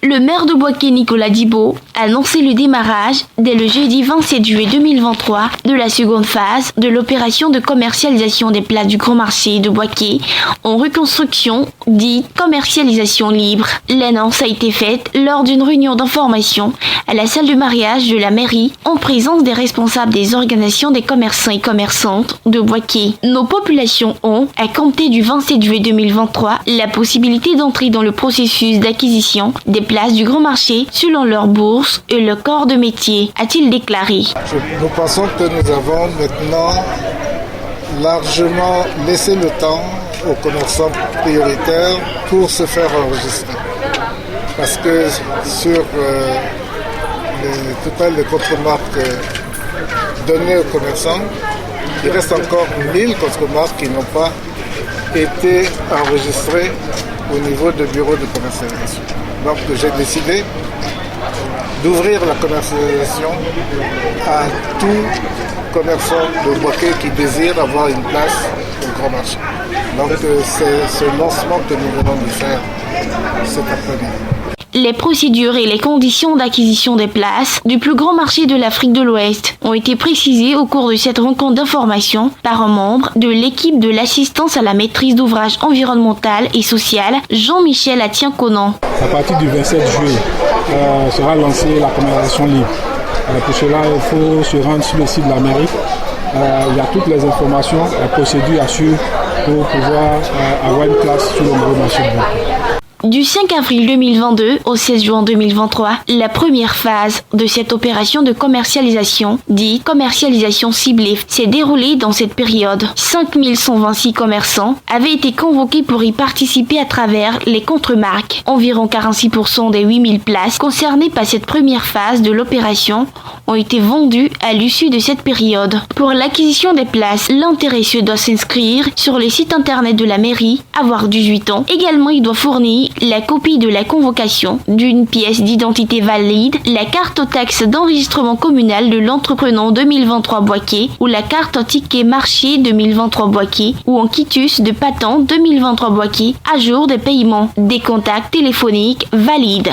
Le maire de Boaké, Nicolas Dibo, a annoncé le démarrage, dès le jeudi 27 juillet 2023, de la seconde phase de l'opération de commercialisation des places du Grand Marché de Boaké en reconstruction, dite commercialisation libre. L'annonce a été faite lors d'une réunion d'information à la salle de mariage de la mairie en présence des responsables des organisations des commerçants et commerçantes de Boaké. Nos populations ont, à compter du 27 juillet 2023, la possibilité d'entrer dans le processus d'acquisition des places du Grand Marché selon leur bourse et leur corps de métier, a-t-il déclaré. Nous pensons que nous avons maintenant largement laissé le temps aux commerçants prioritaires pour se faire enregistrer. Parce que sur le total des contre-marques données aux commerçants, il reste encore 1000 contre-marques qui n'ont pas été enregistrées au niveau de bureau de commercialisation. Donc j'ai décidé d'ouvrir la commercialisation à tout commerçant de Boaké qui désire avoir une place au Grand Marché. Donc c'est ce lancement que nous venons de faire cet après-midi. Les procédures et les conditions d'acquisition des places du plus grand marché de l'Afrique de l'Ouest ont été précisées au cours de cette rencontre d'information par un membre de l'équipe de l'assistance à la maîtrise d'ouvrage environnementale et sociale, Jean-Michel Atienconan. À partir du 27 juillet sera lancée la commercialisation libre. Pour cela, il faut se rendre sur le site de la mairie. Il y a toutes les informations, les procédures à suivre pour pouvoir avoir une place sur le gros marché de Boaké. Du 5 avril 2022 au 16 juin 2023, la première phase de cette opération de commercialisation, dite commercialisation ciblée, s'est déroulée dans cette période. 5126 commerçants avaient été convoqués pour y participer à travers les contre-marques. Environ 46% des 8000 places concernées par cette première phase de l'opération ont été vendues à l'issue de cette période. Pour l'acquisition des places, l'intéressé doit s'inscrire sur le site internet de la mairie, avoir 18 ans. Également, il doit fournir la copie de la convocation, d'une pièce d'identité valide, la carte aux taxes d'enregistrement communal de l'entrepreneur 2023 Boaké ou la carte au ticket marché 2023 Boaké ou en quitus de patente 2023 Boaké à jour de paiement, des contacts téléphoniques valides.